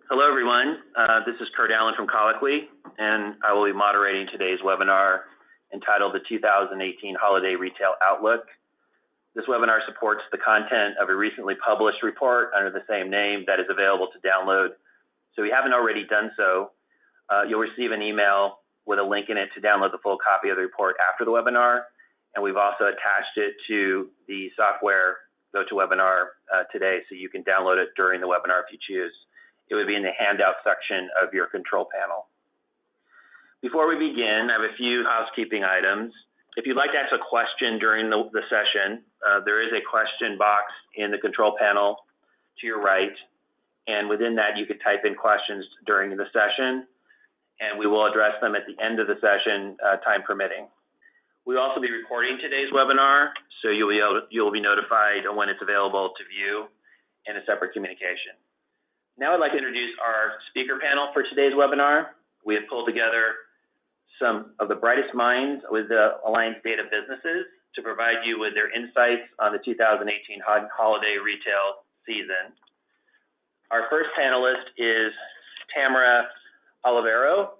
Hello, everyone. This is Kurt Allen from Colloquy, and I will be moderating today's webinar entitled The 2018 Holiday Retail Outlook. This webinar supports the content of a recently published report under the same name that is available to download. So if you haven't already done so, you'll receive an email with a link in it to download the full copy of the report after the webinar. And we've also attached it to the software GoToWebinar today, so you can download it during the webinar if you choose. It would be in the handout section of your control panel. Before we begin, I have a few housekeeping items. If you'd like to ask a question during the session, there is a question box in the control panel to your right. And within that, you could type in questions during the session, and we will address them at the end of the session, time permitting. We'll also be recording today's webinar, so you'll be notified when it's available to view in a separate communication. Now I'd like to introduce our speaker panel for today's webinar. We have pulled together some of the brightest minds with the Alliance Data businesses to provide you with their insights on the 2018 holiday retail season. Our first panelist is Tamara Olivero.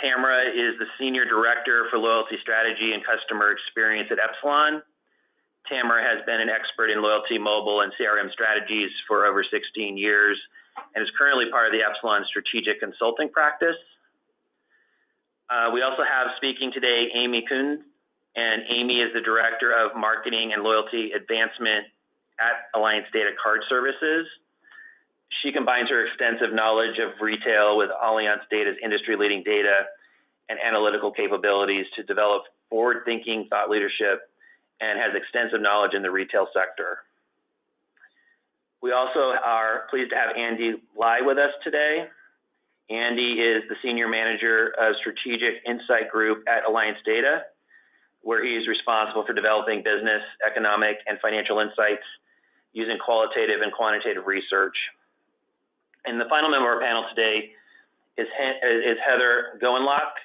Tamara is the Senior Director for Loyalty Strategy and Customer Experience at Epsilon. Tamara has been an expert in loyalty, mobile, and CRM strategies for over 16 years and is currently part of the Epsilon Strategic Consulting practice. We also have speaking today Aimee Koontz, and Aimee is the Director of Marketing and Loyalty Advancement at Alliance Data Card Services. She combines her extensive knowledge of retail with Alliance Data's industry-leading data and analytical capabilities to develop forward-thinking thought leadership and has extensive knowledge in the retail sector. We also are pleased to have Andy Lai with us today. Andy is the Senior Manager of Strategic Insight Group at Alliance Data, where he is responsible for developing business, economic, and financial insights using qualitative and quantitative research. And the final member of our panel today is Heather Gouinlock.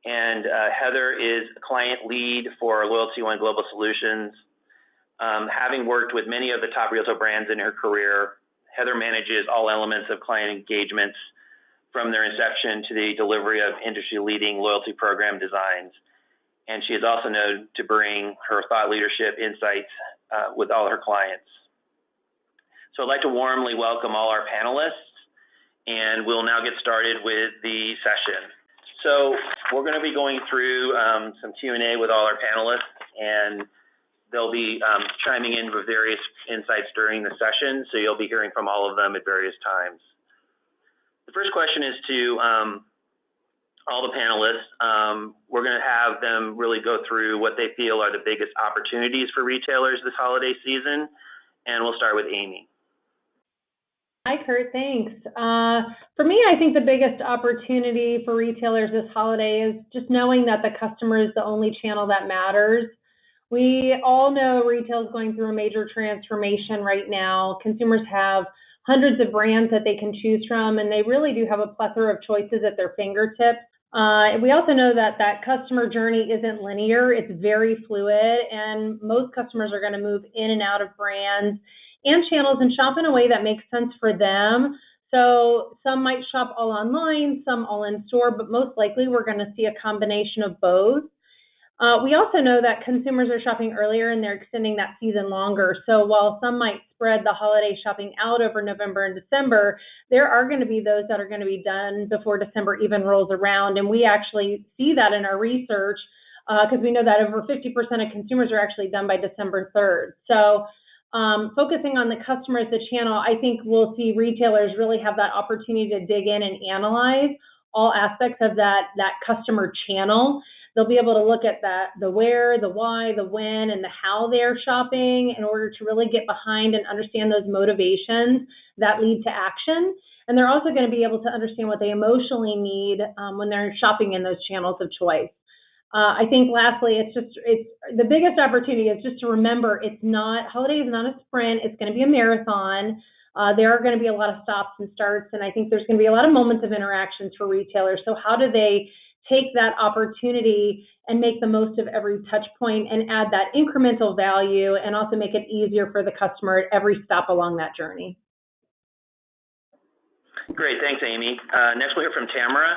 And Heather is a client lead for LoyaltyOne Global Solutions. Having worked with many of the top retail brands in her career, Heather manages all elements of client engagements from their inception to the delivery of industry-leading loyalty program designs. And she is also known to bring her thought leadership insights with all her clients. So I'd like to warmly welcome all our panelists, and we'll now get started with the session. So we're going to be going through some Q&A with all our panelists, and they'll be chiming in with various insights during the session, so you'll be hearing from all of them at various times. The first question is to all the panelists. We're going to have them really go through what they feel are the biggest opportunities for retailers this holiday season, and we'll start with Aimee. Hi, Kurt. Thanks. For me, I think the biggest opportunity for retailers this holiday is just knowing that the customer is the only channel that matters. We all know retail is going through a major transformation right now. Consumers have hundreds of brands that they can choose from, and they really do have a plethora of choices at their fingertips. We also know that that customer journey isn't linear. It's very fluid, and most customers are going to move in and out of brands and channels and shop in a way that makes sense for them. So some might shop all online, some all in store, but most likely we're going to see a combination of both. We also know that consumers are shopping earlier and they're extending that season longer. So while some might spread the holiday shopping out over November and December, there are going to be those that are going to be done before December even rolls around. And we actually see that in our research because we know that over 50% of consumers are actually done by December 3rd. So focusing on the customer as the channel, I think we'll see retailers really have that opportunity to dig in and analyze all aspects of that customer channel. They'll be able to look at the where, the why, the when, and the how they're shopping in order to really get behind and understand those motivations that lead to action. And they're also going to be able to understand what they emotionally need when they're shopping in those channels of choice. I think lastly, it's the biggest opportunity is just to remember holiday is not a sprint, it's going to be a marathon. There are going to be a lot of stops and starts, and I think there's going to be a lot of moments of interactions for retailers. So how do they take that opportunity and make the most of every touch point and add that incremental value and also make it easier for the customer at every stop along that journey? Great, thanks, Aimee. Next we'll hear from Tamara.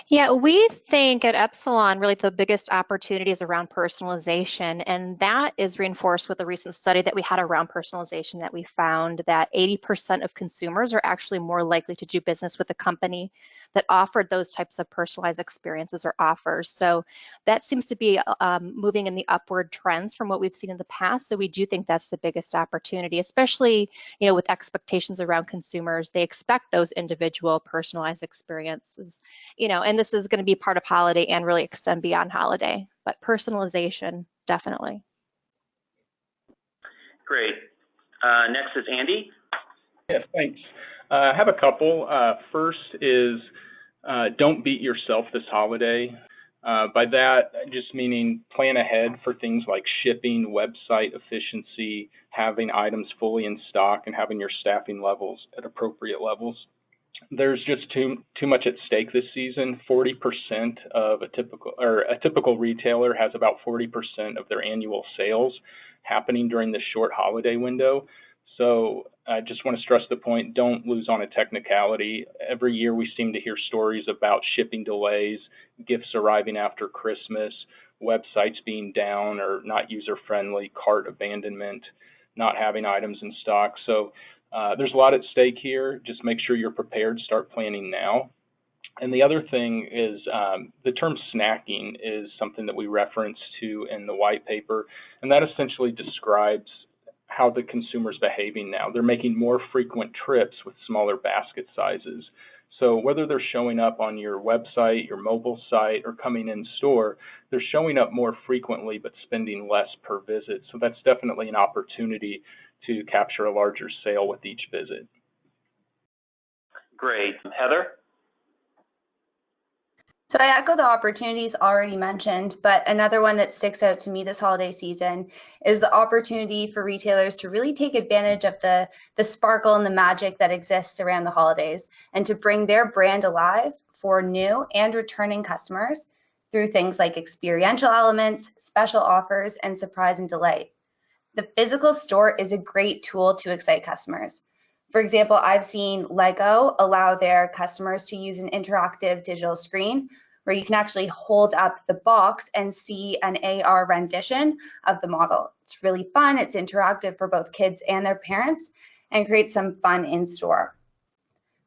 Yeah, we think at Epsilon, really the biggest opportunity is around personalization, and that is reinforced with a recent study that we had around personalization that we found that 80% of consumers are actually more likely to do business with a company that offered those types of personalized experiences or offers. So that seems to be moving in the upward trends from what we've seen in the past. So we do think that's the biggest opportunity, especially with expectations around consumers. They expect those individual personalized experiences, and this is going to be part of holiday and really extend beyond holiday, but personalization, definitely. Great. Next is Andy. Yes, thanks. I have a couple. First is don't beat yourself this holiday. By that, just meaning plan ahead for things like shipping, website efficiency, having items fully in stock, and having your staffing levels at appropriate levels. There's just too much at stake this season. 40% of a typical retailer has about 40% of their annual sales happening during this short holiday window. So I just want to stress the point, don't lose on a technicality. Every year we seem to hear stories about shipping delays, gifts arriving after Christmas, websites being down or not user-friendly, cart abandonment, not having items in stock. So there's a lot at stake here. Just make sure you're prepared. Start planning now. And the other thing is the term snacking is something that we reference to in the white paper, and that essentially describes how the consumer's behaving now. They're making more frequent trips with smaller basket sizes. So whether they're showing up on your website, your mobile site, or coming in store, they're showing up more frequently but spending less per visit. So that's definitely an opportunity to capture a larger sale with each visit. Great. Heather? So I echo the opportunities already mentioned, but another one that sticks out to me this holiday season is the opportunity for retailers to really take advantage of the sparkle and the magic that exists around the holidays and to bring their brand alive for new and returning customers through things like experiential elements, special offers, and surprise and delight. The physical store is a great tool to excite customers. For example, I've seen Lego allow their customers to use an interactive digital screen where you can actually hold up the box and see an AR rendition of the model. It's really fun, it's interactive for both kids and their parents, and creates some fun in store.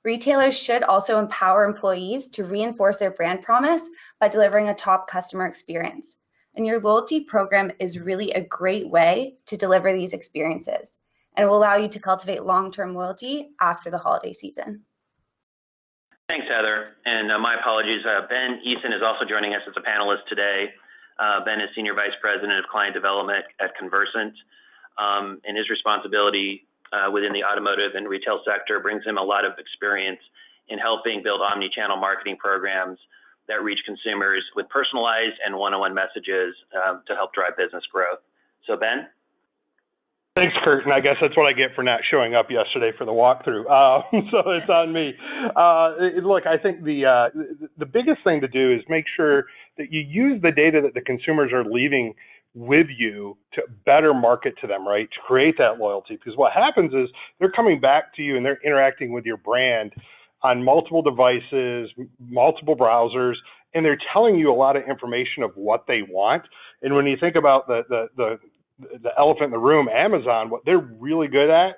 Retailers should also empower employees to reinforce their brand promise by delivering a top customer experience. And your loyalty program is really a great way to deliver these experiences, and it will allow you to cultivate long-term loyalty after the holiday season. Thanks, Heather. And my apologies. Ben Eason is also joining us as a panelist today. Ben is Senior Vice President of Client Development at Conversant, and his responsibility within the automotive and retail sector brings him a lot of experience in helping build omni-channel marketing programs that reach consumers with personalized and one-on-one messages to help drive business growth. So Ben? Thanks, Kurt, and I guess that's what I get for not showing up yesterday for the walkthrough. So it's on me. Look, I think the biggest thing to do is make sure that you use the data that the consumers are leaving with you to better market to them, right? To create that loyalty. Because what happens is they're coming back to you and they're interacting with your brand on multiple devices, multiple browsers, and they're telling you a lot of information of what they want. And when you think about the elephant in the room, Amazon, what they're really good at,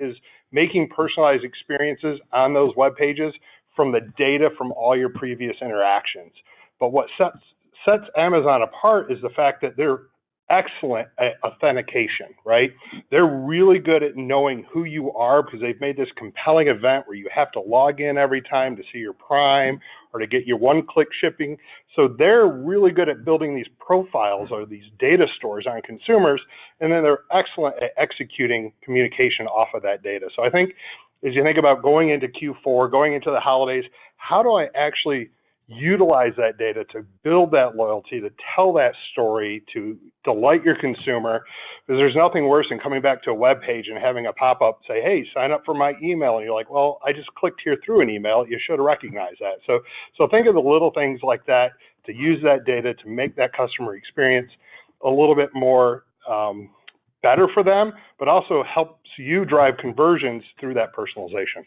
is making personalized experiences on those web pages from the data from all your previous interactions. But what sets Amazon apart is the fact that they're excellent at authentication, right? They're really good at knowing who you are because they've made this compelling event where you have to log in every time to see your Prime or to get your one-click shipping. So they're really good at building these profiles or these data stores on consumers, and then they're excellent at executing communication off of that data. So I think as you think about going into Q4, going into the holidays, how do I actually utilize that data to build that loyalty, to tell that story, to delight your consumer? Because there's nothing worse than coming back to a web page and having a pop-up say, hey, sign up for my email. And you're like, well, I just clicked here through an email. You should recognize that. So think of the little things like that to use that data to make that customer experience a little bit more better for them, but also helps you drive conversions through that personalization.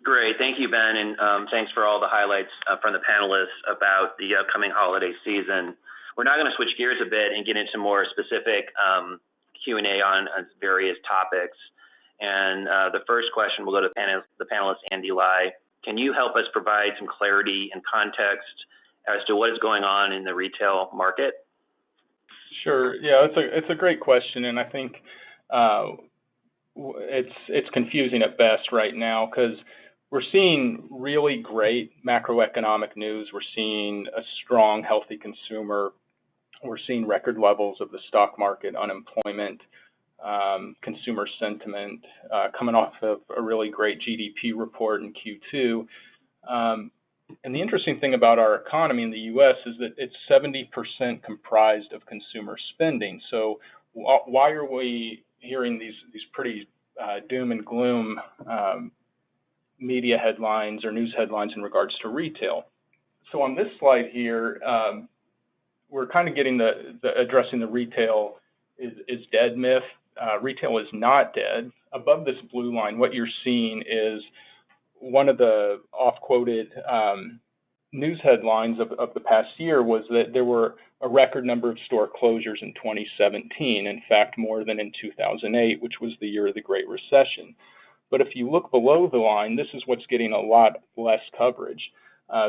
Great. Thank you, Ben, and thanks for all the highlights from the panelists about the upcoming holiday season. We're now going to switch gears a bit and get into more specific Q&A on various topics. And the first question will go to the panelist, Andy Lai. Can you help us provide some clarity and context as to what is going on in the retail market? Sure. Yeah, it's a great question, and I think it's confusing at best right now because we're seeing really great macroeconomic news. We're seeing a strong, healthy consumer. We're seeing record levels of the stock market, unemployment, consumer sentiment, coming off of a really great GDP report in Q2. And the interesting thing about our economy in the U.S. is that it's 70% comprised of consumer spending. So why are we hearing these pretty doom and gloom media headlines or news headlines in regards to retail? So on this slide here, we're kind of getting addressing the retail is dead myth. Retail is not dead. Above this blue line, what you're seeing is one of the oft-quoted news headlines of the past year was that there were a record number of store closures in 2017. In fact, more than in 2008, which was the year of the Great Recession. But if you look below the line, this is what's getting a lot less coverage.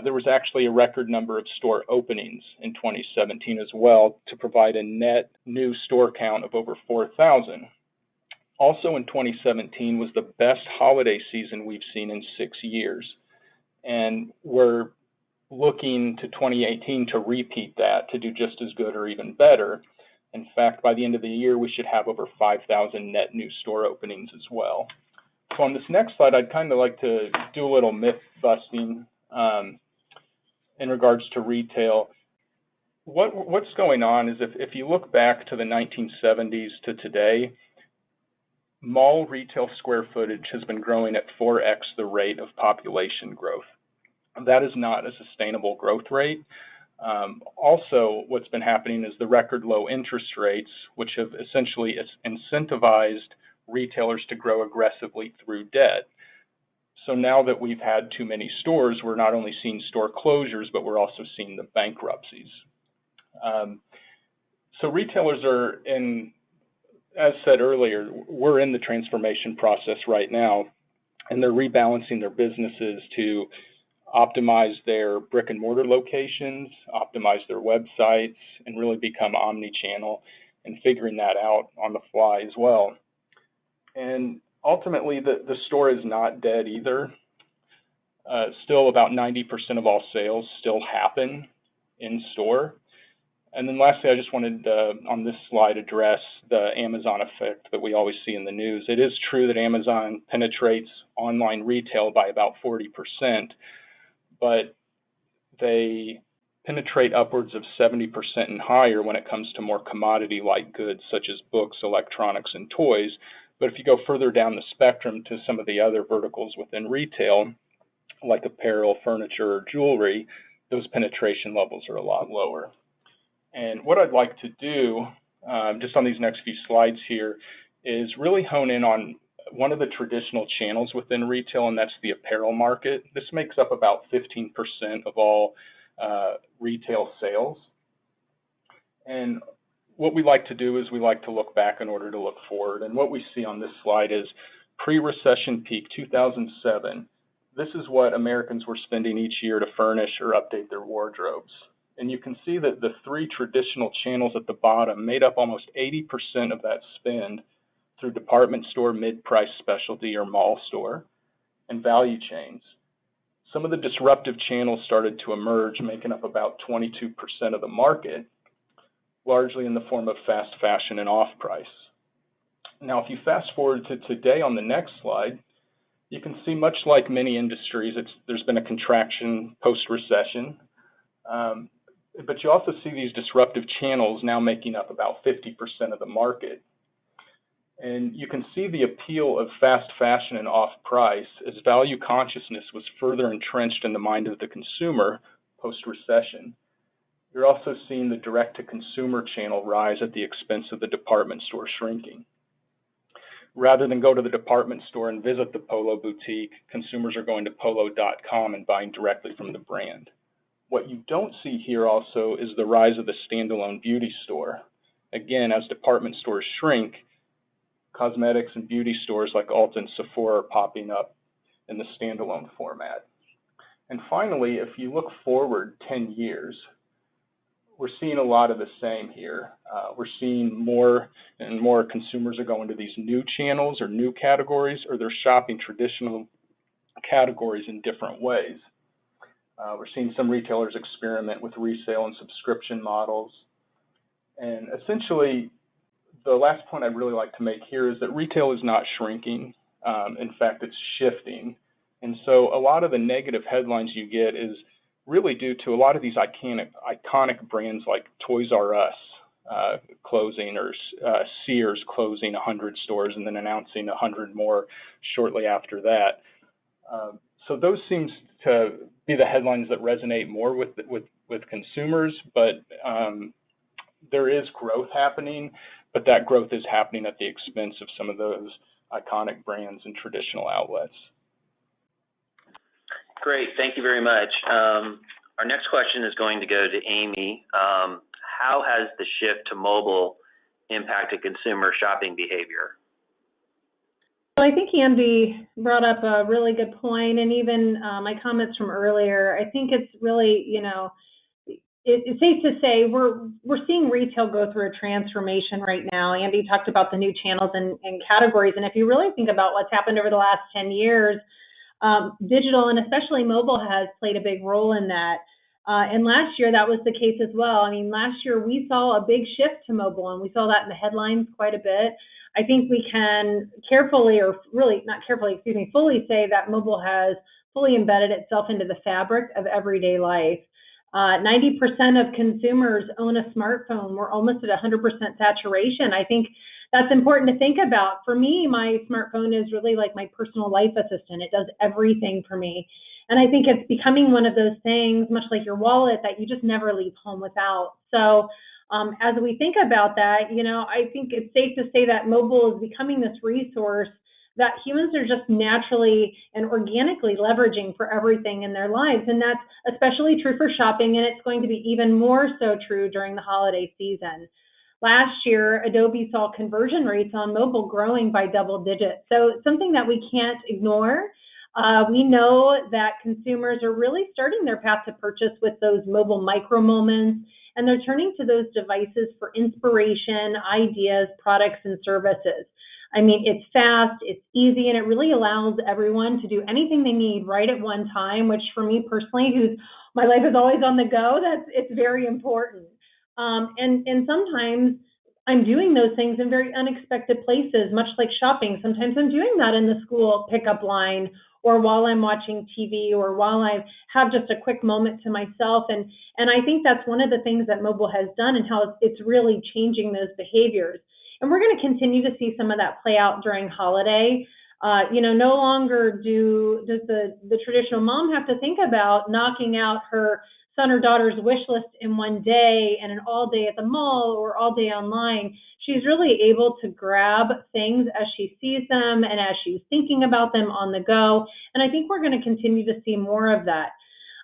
There was actually a record number of store openings in 2017 as well, to provide a net new store count of over 4,000. Also in 2017 was the best holiday season we've seen in 6 years. And we're looking to 2018 to repeat that, to do just as good or even better. In fact, by the end of the year, we should have over 5,000 net new store openings as well. So on this next slide, I'd kind of like to do a little myth busting in regards to retail. What's going on is if you look back to the 1970s to today, mall retail square footage has been growing at 4x the rate of population growth. That is not a sustainable growth rate. Also, what's been happening is the record low interest rates, which have essentially incentivized retailers to grow aggressively through debt. So now that we've had too many stores, we're not only seeing store closures, but we're also seeing the bankruptcies. So retailers are as said earlier, we're in the transformation process right now, and they're rebalancing their businesses to optimize their brick and mortar locations, optimize their websites, and really become omni-channel, and figuring that out on the fly as well. And ultimately, the store is not dead either. Still about 90% of all sales still happen in store. And then lastly, I just wanted on this slide address the Amazon effect that we always see in the news. It is true that Amazon penetrates online retail by about 40%, but they penetrate upwards of 70% and higher when it comes to more commodity-like goods such as books, electronics, and toys. But if you go further down the spectrum to some of the other verticals within retail, like apparel, furniture, or jewelry, those penetration levels are a lot lower. And what I'd like to do, just on these next few slides here, is really hone in on one of the traditional channels within retail, and that's the apparel market. This makes up about 15% of all retail sales. And what we like to do is we like to look back in order to look forward. And what we see on this slide is pre-recession peak 2007. This is what Americans were spending each year to furnish or update their wardrobes. And you can see that the three traditional channels at the bottom made up almost 80% of that spend through department store, mid-price specialty, or mall store, and value chains. Some of the disruptive channels started to emerge, making up about 22% of the market, largely in the form of fast fashion and off-price. Now, if you fast forward to today on the next slide, you can see much like many industries, there's been a contraction post-recession. But you also see these disruptive channels now making up about 50% of the market. And you can see the appeal of fast fashion and off-price as value consciousness was further entrenched in the mind of the consumer post-recession. You're also seeing the direct-to-consumer channel rise at the expense of the department store shrinking. Rather than go to the department store and visit the Polo boutique, consumers are going to polo.com and buying directly from the brand. What you don't see here also is the rise of the standalone beauty store. Again, as department stores shrink, cosmetics and beauty stores like Ulta and Sephora are popping up in the standalone format. And finally, if you look forward 10 years, we're seeing a lot of the same here. We're seeing more and more consumers are going to these new channels or new categories, or they're shopping traditional categories in different ways. We're seeing some retailers experiment with resale and subscription models. And essentially, the last point I'd really like to make here is that retail is not shrinking. In fact, it's shifting. And so a lot of the negative headlines you get is really due to a lot of these iconic brands like Toys R Us closing, or Sears closing 100 stores and then announcing 100 more shortly after that. So those seems to be the headlines that resonate more with consumers, but there is growth happening, but that growth is happening at the expense of some of those iconic brands and traditional outlets. Great, thank you very much. Our next question is going to go to Aimee. How has the shift to mobile impacted consumer shopping behavior? Well, I think Andy brought up a really good point, and even my comments from earlier. I think it's really, it's safe to say we're seeing retail go through a transformation right now. Andy talked about the new channels and categories, and if you really think about what's happened over the last 10 years, digital and especially mobile has played a big role in that. And last year that was the case as well. I mean, last year we saw a big shift to mobile, and we saw that in the headlines quite a bit. I think we can carefully, or really not carefully, fully say that mobile has fully embedded itself into the fabric of everyday life. 90% of consumers own a smartphone. We're almost at 100% saturation. I think that's important to think about. For me, my smartphone is really like my personal life assistant. It does everything for me. And I think it's becoming one of those things, much like your wallet, that you just never leave home without. So as we think about that, I think it's safe to say that mobile is becoming this resource that humans are just naturally and organically leveraging for everything in their lives. And that's especially true for shopping, and it's going to be even more so true during the holiday season. Last year, Adobe saw conversion rates on mobile growing by double digits. So it's something that we can't ignore. We know that consumers are really starting their path to purchase with those mobile micro moments, and they're turning to those devices for inspiration, ideas, products, and services. I mean, it's fast, it's easy, and it really allows everyone to do anything they need right at one time, which for me personally, my life is always on the go, it's very important. And sometimes I'm doing those things in very unexpected places, much like shopping. Sometimes I'm doing that in the school pickup line, or while I'm watching TV, or while I have just a quick moment to myself. And I think that's one of the things that mobile has done, and how it's really changing those behaviors. And we're going to continue to see some of that play out during holiday. No longer does the traditional mom have to think about knocking out her son or daughter's wish list in one day and an all day at the mall or all day online. She's really able to grab things as she sees them and as she's thinking about them on the go. And I think we're going to continue to see more of that.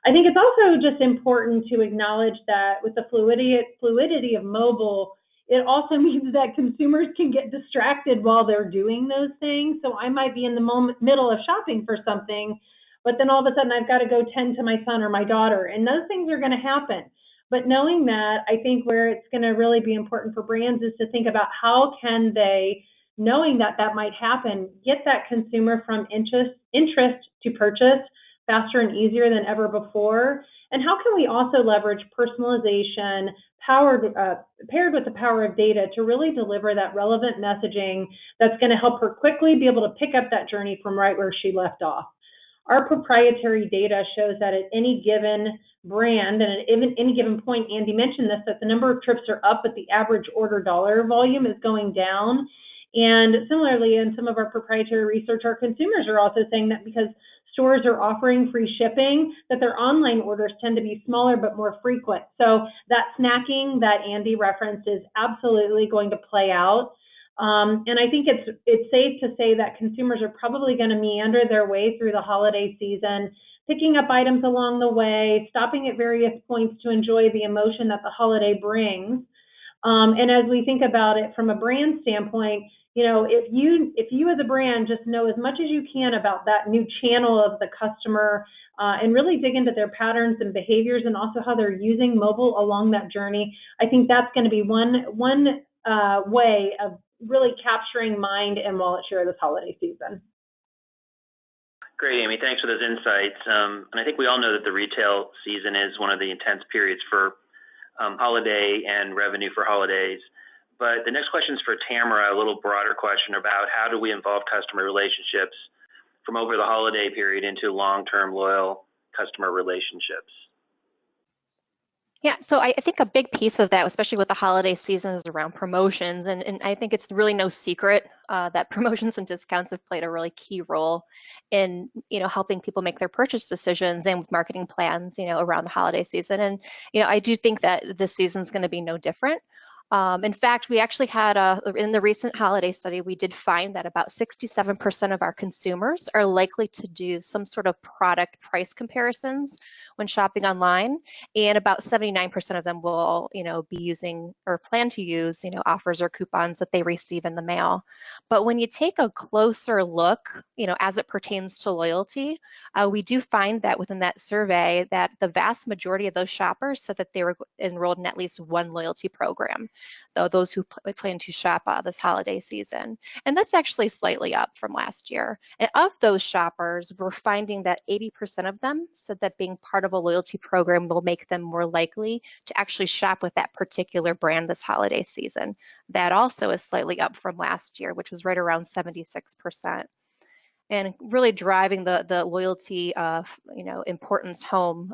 I think it's also just important to acknowledge that with the fluidity of mobile, it also means that consumers can get distracted while they're doing those things. So I might be in the middle of shopping for something, but then all of a sudden I've got to go tend to my son or my daughter, and those things are going to happen. But knowing that, I think where it's going to really be important for brands is to think about how can they, knowing that that might happen, get that consumer from interest to purchase faster and easier than ever before. And how can we also leverage personalization paired with the power of data to really deliver that relevant messaging that's going to help her quickly be able to pick up that journey from right where she left off. Our proprietary data shows that at any given brand and at any given point, Andy mentioned this, that the number of trips are up, but the average order dollar volume is going down. And similarly, in some of our proprietary research, our consumers are also saying that because stores are offering free shipping, that their online orders tend to be smaller but more frequent. So that snacking that Andy referenced is absolutely going to play out. And I think it's safe to say that consumers are probably going to meander their way through the holiday season, picking up items along the way, stopping at various points to enjoy the emotion that the holiday brings. And as we think about it from a brand standpoint, you know, if you as a brand just know as much as you can about that new channel of the customer and really dig into their patterns and behaviors and also how they're using mobile along that journey, I think that's going to be one way of really capturing mind and wallet share this holiday season. Great, Aimee. Thanks for those insights. And I think we all know that the retail season is one of the intense periods for holiday and revenue for holidays. But the next question is for Tamara, a little broader question about how do we involve customer relationships from over the holiday period into long-term loyal customer relationships? Yeah, so I think a big piece of that, especially with the holiday season, is around promotions. And I think it's really no secret that promotions and discounts have played a really key role in, you know, helping people make their purchase decisions and with marketing plans, you know, around the holiday season. And, you know, I do think that this season's going to be no different. In fact, we actually had in the recent holiday study, we did find that about 67% of our consumers are likely to do some sort of product price comparisons when shopping online, and about 79% of them will, you know, be using or plan to use, you know, offers or coupons that they receive in the mail. But when you take a closer look, you know, as it pertains to loyalty, we do find that within that survey that the vast majority of those shoppers said that they were enrolled in at least one loyalty program, though those who plan to shop this holiday season. And that's actually slightly up from last year. And of those shoppers, we're finding that 80% of them said that being part of a loyalty program will make them more likely to actually shop with that particular brand this holiday season. That also is slightly up from last year, which was right around 76%. And really driving the loyalty you know, importance home,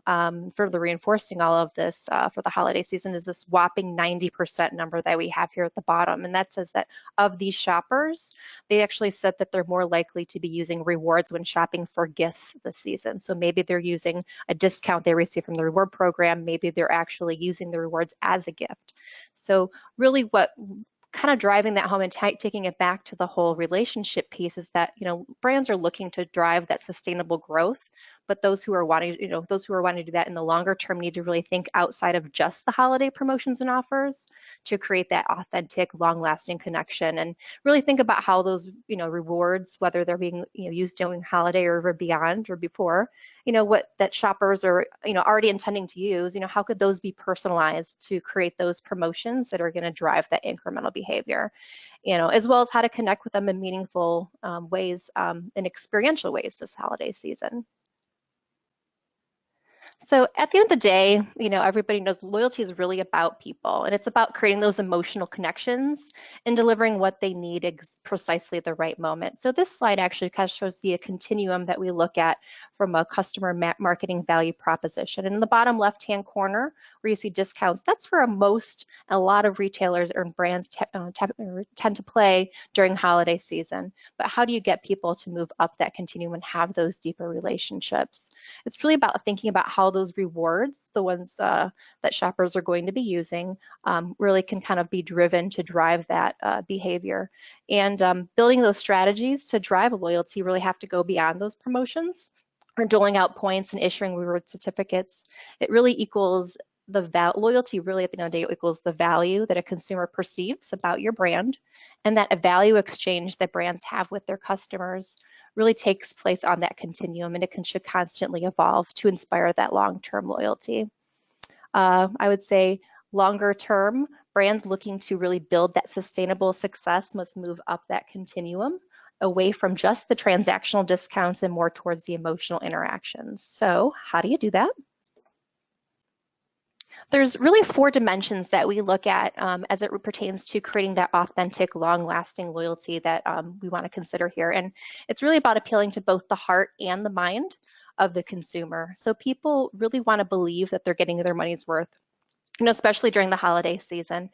further reinforcing all of this for the holiday season is this whopping 90% number that we have here at the bottom. And that says that of these shoppers, they actually said that they're more likely to be using rewards when shopping for gifts this season. So maybe they're using a discount they receive from the reward program. Maybe they're actually using the rewards as a gift. So really what kind of driving that home and taking it back to the whole relationship piece is that, you know, brands are looking to drive that sustainable growth, but those who are wanting, you know, those who are wanting to do that in the longer term need to really think outside of just the holiday promotions and offers to create that authentic, long-lasting connection, and really think about how those, you know, rewards, whether they're being, you know, used during holiday or beyond or before, you know, what that shoppers are, you know, already intending to use, you know, how could those be personalized to create those promotions that are going to drive that incremental behavior, you know, as well as how to connect with them in meaningful ways, in experiential ways this holiday season. So at the end of the day, you know, everybody knows loyalty is really about people, and it's about creating those emotional connections and delivering what they need precisely at the right moment. So this slide actually kind of shows the continuum that we look at from a customer marketing value proposition. And in the bottom left-hand corner, where you see discounts, that's where a lot of retailers or brands tend to play during holiday season. But how do you get people to move up that continuum and have those deeper relationships? It's really about thinking about how those rewards, the ones that shoppers are going to be using, really can kind of be driven to drive that behavior. And building those strategies to drive loyalty really have to go beyond those promotions or doling out points and issuing reward certificates. It really equals loyalty really at the end of the day equals the value that a consumer perceives about your brand, and that a value exchange that brands have with their customers really takes place on that continuum, and it should constantly evolve to inspire that long-term loyalty. I would say longer term, brands looking to really build that sustainable success must move up that continuum away from just the transactional discounts and more towards the emotional interactions. So how do you do that? There's really 4 dimensions that we look at as it pertains to creating that authentic, long-lasting loyalty that we want to consider here. And it's really about appealing to both the heart and the mind of the consumer. So people really want to believe that they're getting their money's worth, you know, especially during the holiday season.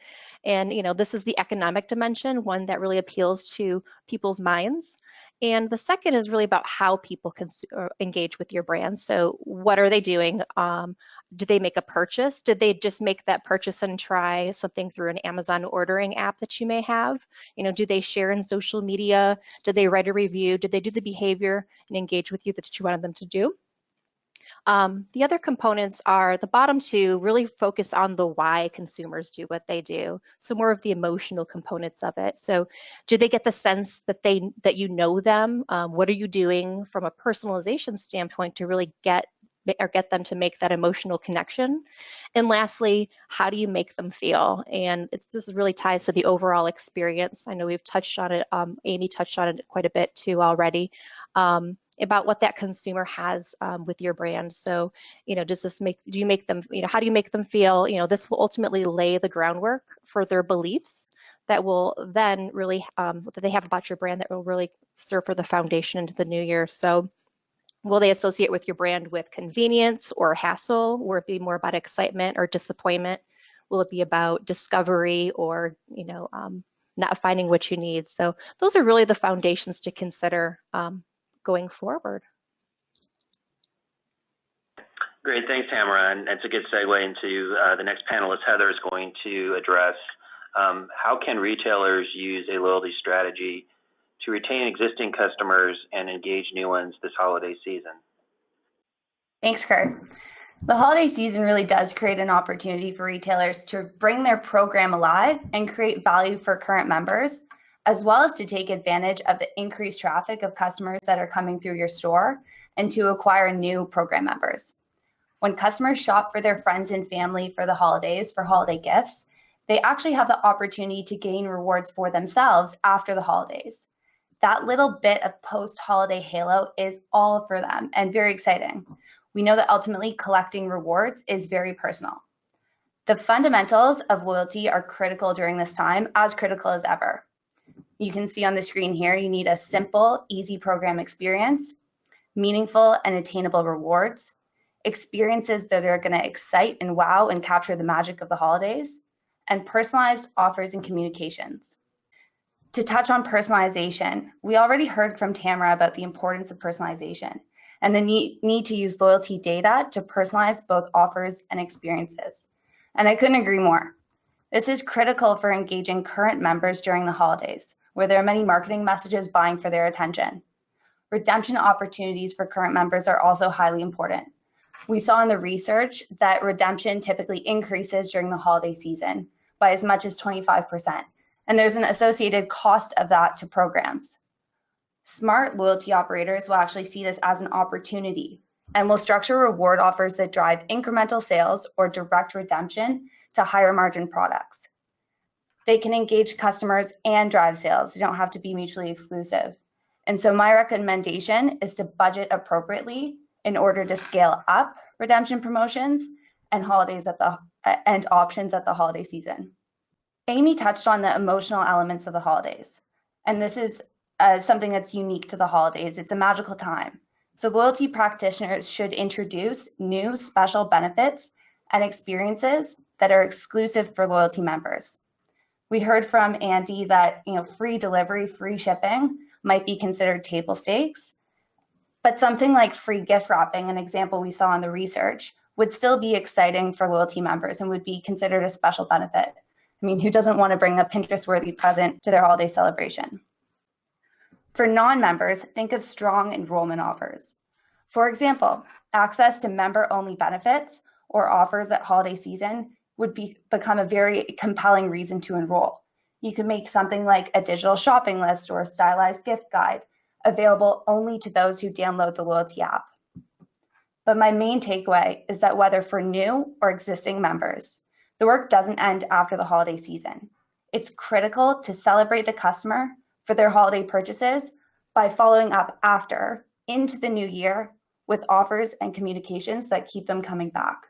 And, you know, this is the economic dimension, one that really appeals to people's minds. And the second is really about how people can engage with your brand. So what are they doing? Did they make a purchase? Did they just make that purchase and try something through an Amazon ordering app that you may have? You know, do they share in social media? Did they write a review? Did they do the behavior and engage with you that you wanted them to do? The other components are the bottom two really focus on the why consumers do what they do. So more of the emotional components of it. So do they get the sense that you know them? What are you doing from a personalization standpoint to really get them to make that emotional connection? And lastly, how do you make them feel? And this really ties to the overall experience. I know we've touched on it, Aimee touched on it quite a bit too already, about what that consumer has with your brand. So, you know, do you make them, you know, how do you make them feel? You know, this will ultimately lay the groundwork for their beliefs that will then really, that they have about your brand that will really serve for the foundation into the new year. So will they associate with your brand with convenience or hassle? Will it be more about excitement or disappointment? Will it be about discovery or, you know, not finding what you need? So those are really the foundations to consider going forward. Great, thanks, Tamara. And it's a good segue into the next panelist. Heather is going to address how can retailers use a loyalty strategy to retain existing customers and engage new ones this holiday season? Thanks, Kurt. The holiday season really does create an opportunity for retailers to bring their program alive and create value for current members, as well as to take advantage of the increased traffic of customers that are coming through your store and to acquire new program members. When customers shop for their friends and family for the holidays for holiday gifts, they actually have the opportunity to gain rewards for themselves after the holidays. That little bit of post-holiday halo is all for them and very exciting. We know that ultimately collecting rewards is very personal. The fundamentals of loyalty are critical during this time, as critical as ever. You can see on the screen here, you need a simple, easy program experience, meaningful and attainable rewards, experiences that are going to excite and wow and capture the magic of the holidays, and personalized offers and communications. To touch on personalization, we already heard from Tamara about the importance of personalization and the need to use loyalty data to personalize both offers and experiences. And I couldn't agree more. This is critical for engaging current members during the holidays, where there are many marketing messages vying for their attention. Redemption opportunities for current members are also highly important. We saw in the research that redemption typically increases during the holiday season by as much as 25%. And there's an associated cost of that to programs. Smart loyalty operators will actually see this as an opportunity and will structure reward offers that drive incremental sales or direct redemption to higher margin products. They can engage customers and drive sales. They don't have to be mutually exclusive. And so my recommendation is to budget appropriately in order to scale up redemption promotions and and options at the holiday season. Aimee touched on the emotional elements of the holidays, and this is something that's unique to the holidays. It's a magical time. So loyalty practitioners should introduce new special benefits and experiences that are exclusive for loyalty members. We heard from Andy that free delivery, free shipping might be considered table stakes, but something like free gift wrapping, an example we saw in the research, would still be exciting for loyalty members and would be considered a special benefit. I mean, who doesn't want to bring a Pinterest-worthy present to their holiday celebration? For non-members, think of strong enrollment offers. For example, access to member-only benefits or offers at holiday season would become a very compelling reason to enroll. You could make something like a digital shopping list or a stylized gift guide available only to those who download the loyalty app. But my main takeaway is that whether for new or existing members, the work doesn't end after the holiday season. It's critical to celebrate the customer for their holiday purchases by following up after into the new year with offers and communications that keep them coming back.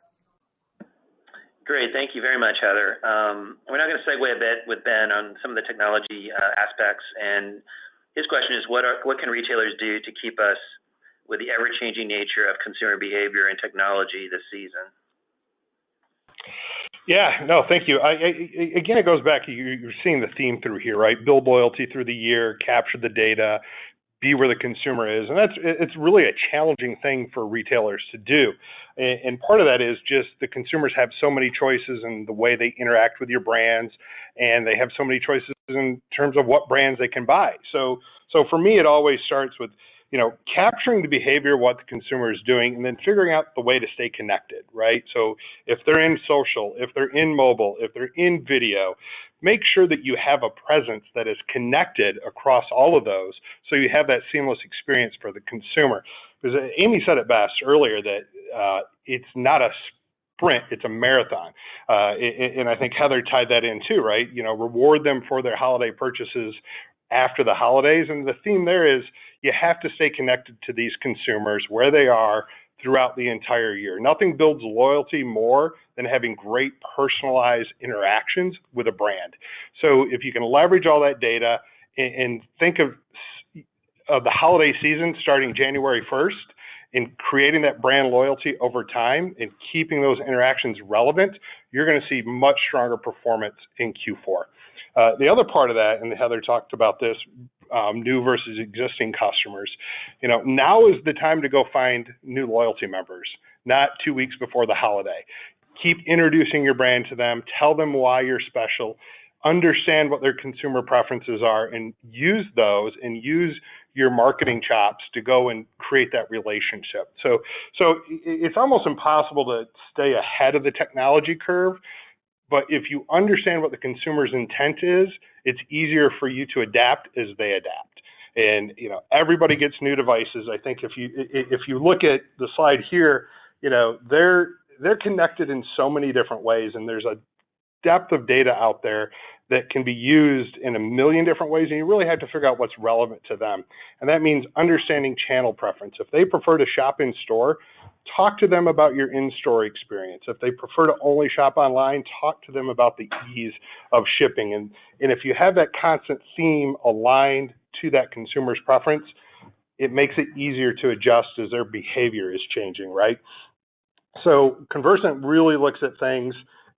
Great, thank you very much, Heather. We're now going to segue a bit with Ben on some of the technology aspects, and his question is, what can retailers do to keep us with the ever-changing nature of consumer behavior and technology this season? Yeah, no, thank you. Again, it goes back to you're seeing the theme through here, right? Build loyalty through the year, capture the data, be where the consumer is. And it's really a challenging thing for retailers to do. And part of that is just the consumers have so many choices in the way they interact with your brands, and they have so many choices in terms of what brands they can buy. So for me, it always starts with, capturing the behavior of what the consumer is doing, and then figuring out the way to stay connected, right? So if they're in social, if they're in mobile, if they're in video, make sure that you have a presence that is connected across all of those, so you have that seamless experience for the consumer. Because Aimee said it best earlier that it's not a sprint, it's a marathon. And I think Heather tied that in too, right? Reward them for their holiday purchases after the holidays. And the theme there is you have to stay connected to these consumers where they are throughout the entire year. Nothing builds loyalty more than having great personalized interactions with a brand. So if you can leverage all that data and think of the holiday season starting January 1st and creating that brand loyalty over time and keeping those interactions relevant, you're going to see much stronger performance in Q4. The other part of that, and Heather talked about this, new versus existing customers. Now is the time to go find new loyalty members, not 2 weeks before the holiday. Keep introducing your brand to them, tell them why you're special, understand what their consumer preferences are, and use those and use your marketing chops to go and create that relationship. So it's almost impossible to stay ahead of the technology curve. But if you understand what the consumer's intent is, it's easier for you to adapt as they adapt. And everybody gets new devices. I think if you look at the slide here, they're connected in so many different ways, and there's a depth of data out there that can be used in a million different ways, and you really have to figure out what's relevant to them. And that means understanding channel preference. If they prefer to shop in store, talk to them about your in-store experience. If they prefer to only shop online, talk to them about the ease of shipping. And if you have that constant theme aligned to that consumer's preference, it makes it easier to adjust as their behavior is changing, right? So Conversant really looks at things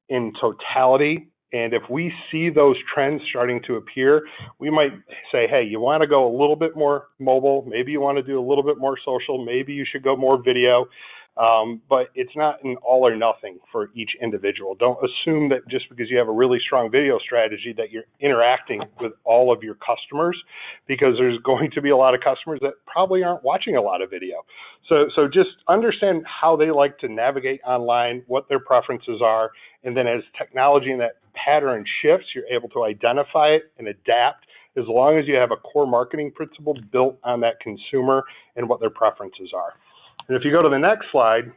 in totality. And if we see those trends starting to appear, we might say, hey, you want to go a little bit more mobile, maybe you want to do a little bit more social, maybe you should go more video. But it's not an all or nothing for each individual. Don't assume that just because you have a really strong video strategy that you're interacting with all of your customers, because there's going to be a lot of customers that probably aren't watching a lot of video. So just understand how they like to navigate online, what their preferences are, and then as technology and that pattern shifts, you're able to identify it and adapt, as long as you have a core marketing principle built on that consumer and what their preferences are. And if you go to the next slide,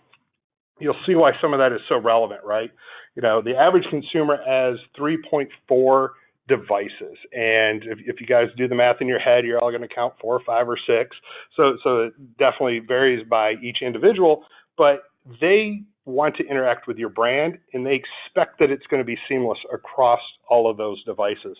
you'll see why some of that is so relevant, right? The average consumer has 3.4 devices. And if you guys do the math in your head, you're all going to count 4 or 5 or 6. So it definitely varies by each individual, but they want to interact with your brand, and they expect that it's going to be seamless across all of those devices.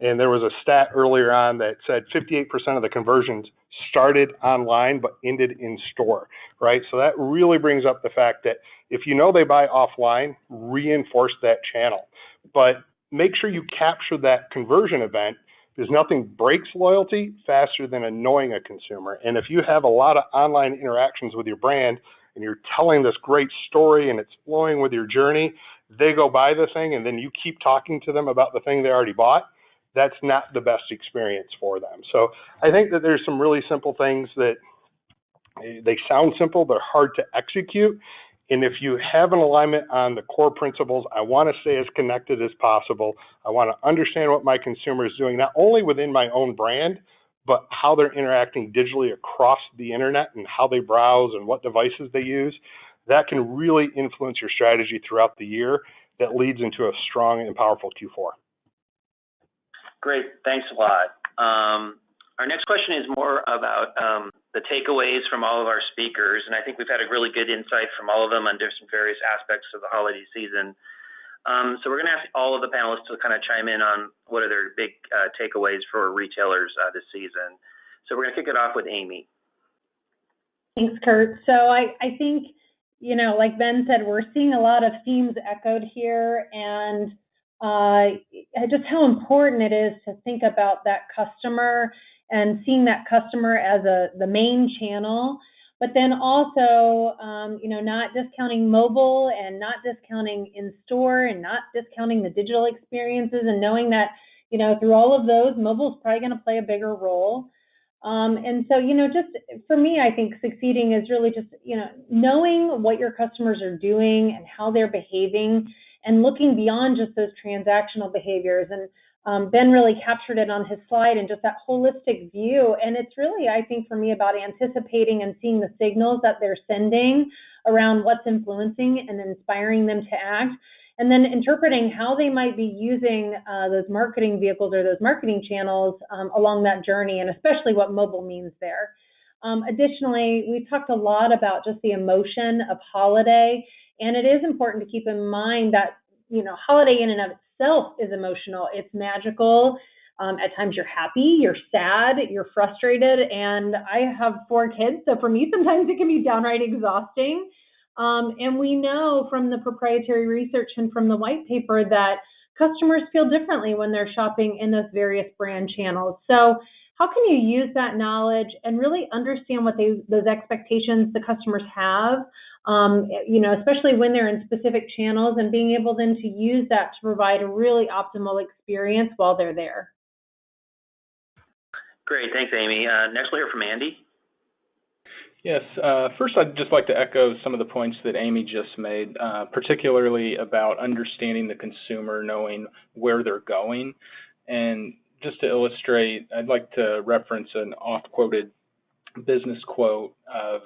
And there was a stat earlier on that said 58% of the conversions started online but ended in store, right? So that really brings up the fact that if they buy offline, reinforce that channel. But make sure you capture that conversion event, because nothing breaks loyalty faster than annoying a consumer. And if you have a lot of online interactions with your brand and you're telling this great story and it's flowing with your journey, they go buy the thing and then you keep talking to them about the thing they already bought. That's not the best experience for them. So I think that there's some really simple things that they sound simple, they're hard to execute. And if you have an alignment on the core principles, I want to stay as connected as possible. I want to understand what my consumer is doing, not only within my own brand, but how they're interacting digitally across the internet and how they browse and what devices they use. That can really influence your strategy throughout the year. That leads into a strong and powerful Q4. Great, thanks a lot. Our next question is more about the takeaways from all of our speakers, and I think we've had a really good insight from all of them on different various aspects of the holiday season. So we're going to ask all of the panelists to kind of chime in on what are their big takeaways for retailers this season. So we're going to kick it off with Aimee. Thanks, Kurt. So I think, like Ben said, we're seeing a lot of themes echoed here, and just how important it is to think about that customer and seeing that customer as the main channel, but then also, not discounting mobile and not discounting in-store and not discounting the digital experiences, and knowing that, through all of those, mobile is probably going to play a bigger role. And so, just for me, I think succeeding is really just, knowing what your customers are doing and how they're behaving and looking beyond just those transactional behaviors. And Ben really captured it on his slide, and just that holistic view. And it's really, I think, for me, about anticipating and seeing the signals that they're sending around what's influencing and inspiring them to act, and then interpreting how they might be using those marketing vehicles or those marketing channels along that journey, and especially what mobile means there. Additionally, we talked a lot about just the emotion of holiday, and it is important to keep in mind that, holiday in and of itself is emotional. It's magical. At times you're happy, you're sad, you're frustrated, and I have 4 kids, so for me, sometimes it can be downright exhausting. And we know from the proprietary research and from the white paper that customers feel differently when they're shopping in those various brand channels. So how can you use that knowledge and really understand what those expectations the customers have, especially when they're in specific channels, and being able then to use that to provide a really optimal experience while they're there? Great, thanks, Aimee. Next we'll hear from Andy. Yes, first I'd just like to echo some of the points that Aimee just made, particularly about understanding the consumer, knowing where they're going. And just to illustrate, I'd like to reference an oft-quoted business quote of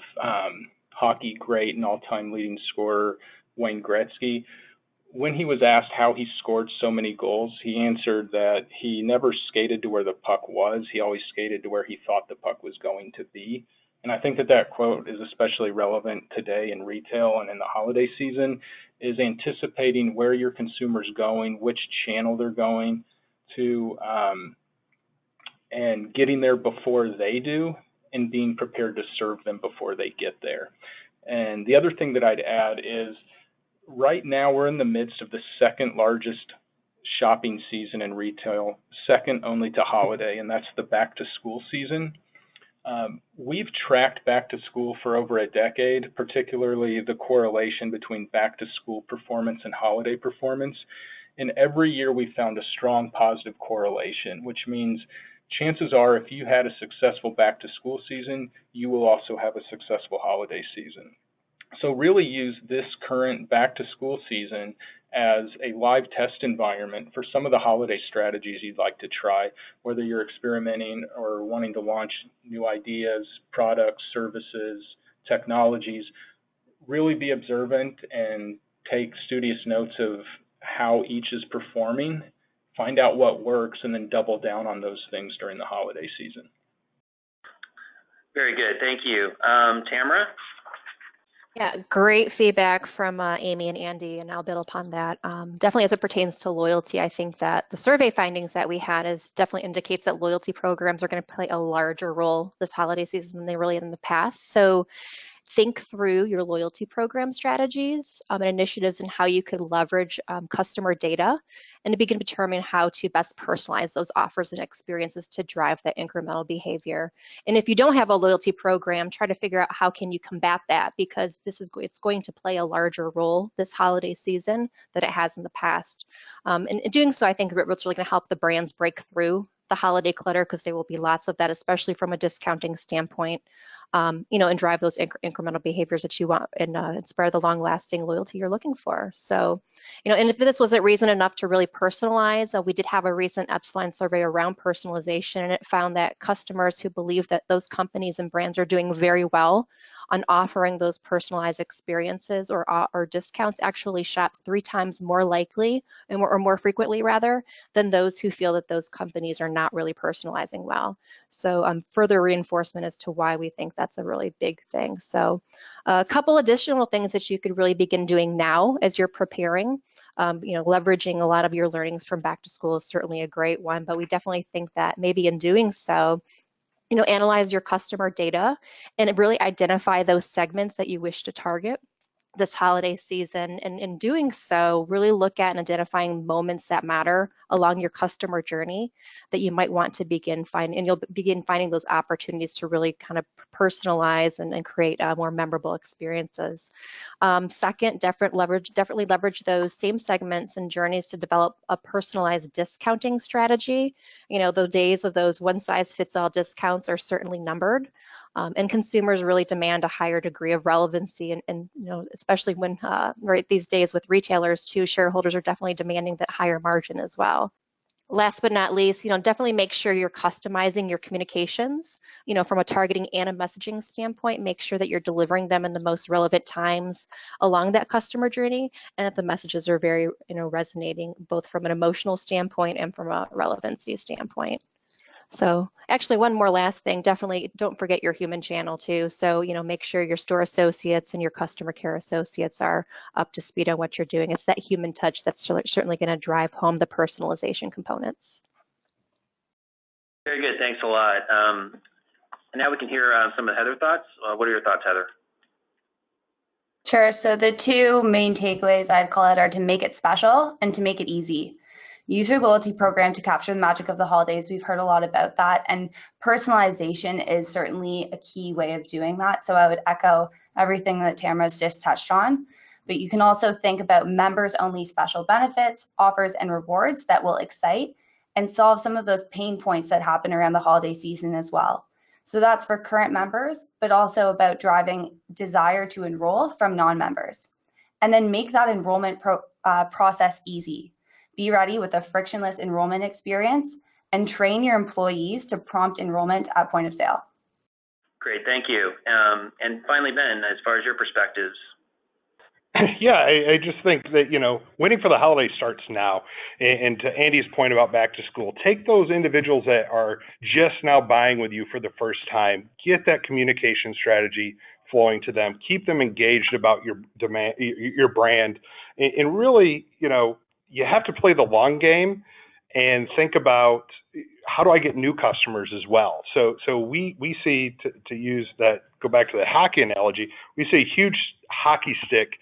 hockey great and all-time leading scorer Wayne Gretzky. When he was asked how he scored so many goals, he answered that he never skated to where the puck was, he always skated to where he thought the puck was going to be. And I think that quote is especially relevant today in retail and in the holiday season, is anticipating where your consumer's going, which channel they're going to, and getting there before they do, and being prepared to serve them before they get there. And the other thing that I'd add is, right now we're in the midst of the second largest shopping season in retail, second only to holiday, and that's the back to school season. We've tracked back to school for over a decade, particularly the correlation between back to school performance and holiday performance. And every year we found a strong positive correlation, which means chances are if you had a successful back to school season, you will also have a successful holiday season. So really use this current back to school season as a live test environment for some of the holiday strategies you'd like to try, whether you're experimenting or wanting to launch new ideas, products, services, technologies. Really be observant and take studious notes of how each is performing, find out what works, and then double down on those things during the holiday season. Very good, thank you. Tamara? Yeah, great feedback from Aimee and Andy, and I'll build upon that. Definitely as it pertains to loyalty, I think that the survey findings that we had definitely indicates that loyalty programs are going to play a larger role this holiday season than they really had in the past. So think through your loyalty program strategies and initiatives and how you could leverage customer data, and to begin to determine how to best personalize those offers and experiences to drive that incremental behavior. And if you don't have a loyalty program, try to figure out how can you combat that, because it's going to play a larger role this holiday season than it has in the past. And in doing so, I think it's really going to help the brands break through the holiday clutter, because there will be lots of that, especially from a discounting standpoint. And drive those incremental behaviors that you want, and inspire the long-lasting loyalty you're looking for. So, and if this wasn't reason enough to really personalize, we did have a recent Epsilon survey around personalization, and it found that customers who believe that those companies and brands are doing very well on offering those personalized experiences or discounts actually shop 3 times more likely or more frequently rather than those who feel that those companies are not really personalizing well. So further reinforcement as to why we think that's a really big thing. So a couple additional things that you could really begin doing now as you're preparing. Leveraging a lot of your learnings from back to school is certainly a great one, but we definitely think that maybe in doing so, analyze your customer data and really identify those segments that you wish to target. this holiday season, and in doing so, really look at and identifying moments that matter along your customer journey that you might want to begin finding, and you'll begin finding those opportunities to really kind of personalize and create more memorable experiences. Second, definitely leverage those same segments and journeys to develop a personalized discounting strategy. The days of those one-size-fits-all discounts are certainly numbered. And consumers really demand a higher degree of relevancy, and especially when right these days with retailers too, shareholders are definitely demanding that higher margin as well. Last but not least, definitely make sure you're customizing your communications, from a targeting and a messaging standpoint. Make sure that you're delivering them in the most relevant times along that customer journey, and that the messages are very, resonating both from an emotional standpoint and from a relevancy standpoint. So actually, one more last thing, definitely don't forget your human channel too. So, make sure your store associates and your customer care associates are up to speed on what you're doing. It's that human touch that's certainly going to drive home the personalization components. Very good, thanks a lot. And now we can hear some of Heather's thoughts. What are your thoughts, Heather? Sure, so the two main takeaways I'd call it are to make it special and to make it easy. Use your loyalty program to capture the magic of the holidays. We've heard a lot about that, and personalization is certainly a key way of doing that. So I would echo everything that Tamara's just touched on, but you can also think about members-only special benefits, offers, and rewards that will excite and solve some of those pain points that happen around the holiday season as well. So that's for current members, but also about driving desire to enroll from non-members. And then make that enrollment process easy. Be ready with a frictionless enrollment experience, and train your employees to prompt enrollment at point of sale. Great, thank you. And finally, Ben, as far as your perspectives. Yeah, I just think that, winning for the holiday starts now. And to Andy's point about back to school, take those individuals that are just now buying with you for the first time, get that communication strategy flowing to them, keep them engaged about your demand, your brand, and really, you have to play the long game and think about how do I get new customers as well. So we see, to use that, go back to the hockey analogy, we see a huge hockey stick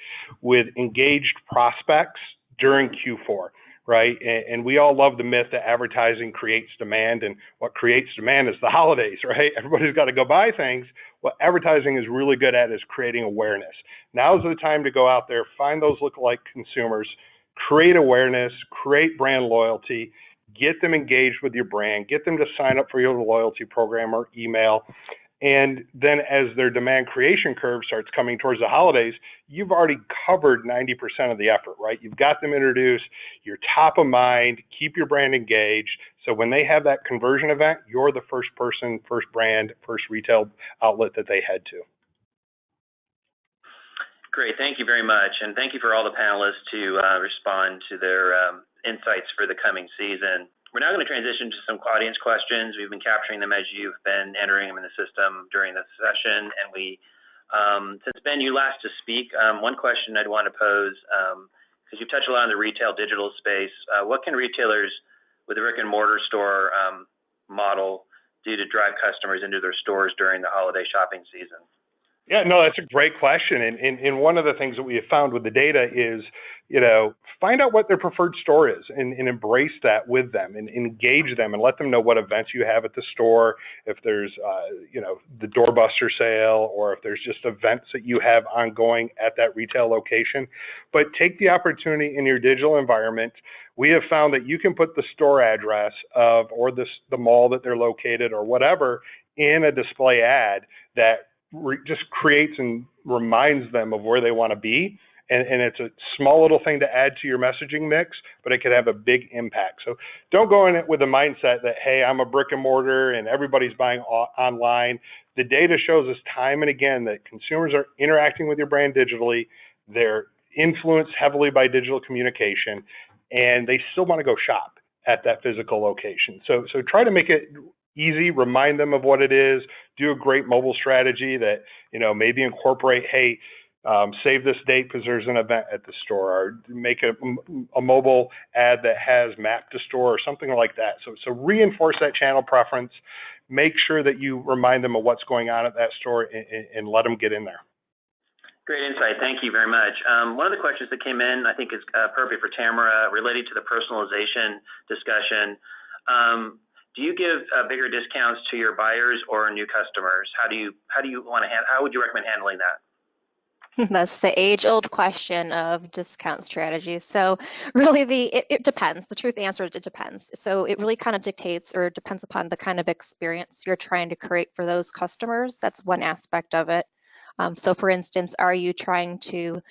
with engaged prospects during Q4, right? And we all love the myth that advertising creates demand, and what creates demand is the holidays, right? Everybody's got to go buy things. What advertising is really good at is creating awareness. Now's the time to go out there, find those lookalike consumers, create awareness, create brand loyalty, get them engaged with your brand, get them to sign up for your loyalty program or email. And then as their demand creation curve starts coming towards the holidays, you've already covered 90% of the effort, right? You've got them introduced, you're top of mind, keep your brand engaged. So when they have that conversion event, you're the first person, first brand, first retail outlet that they head to. Great, thank you very much. And thank you for all the panelists to respond to their insights for the coming season. We're now going to transition to some audience questions. We've been capturing them as you've been entering them in the system during the session. And since Ben, you last to speak, one question I'd want to pose, because you've touched a lot on the retail digital space, what can retailers with a brick and mortar store model do to drive customers into their stores during the holiday shopping season? Yeah, no, that's a great question. And one of the things that we have found with the data is, find out what their preferred store is and embrace that with them and engage them and let them know what events you have at the store. If there's, the doorbuster sale, or if there's just events that you have ongoing at that retail location. But take the opportunity in your digital environment. We have found that you can put the store address of, or the mall that they're located or whatever in a display ad that just creates and reminds them of where they want to be. And it's a small little thing to add to your messaging mix, but it could have a big impact. So don't go in it with a mindset that, hey, I'm a brick and mortar and everybody's buying online. The data shows us time and again that consumers are interacting with your brand digitally. They're influenced heavily by digital communication, and they still want to go shop at that physical location. So try to make it easy, remind them of what it is, do a great mobile strategy that, maybe incorporate, hey, save this date because there's an event at the store, or make a mobile ad that has map to store or something like that. So reinforce that channel preference, make sure that you remind them of what's going on at that store, and let them get in there. Great insight. Thank you very much. One of the questions that came in, I think, is perfect for Tamara, related to the personalization discussion. Do you give bigger discounts to your buyers or new customers? How would you recommend handling that? That's the age-old question of discount strategies. So really it depends. The truth answer is it depends. So it really kind of dictates or depends upon the kind of experience you're trying to create for those customers. That's one aspect of it. So for instance, are you trying to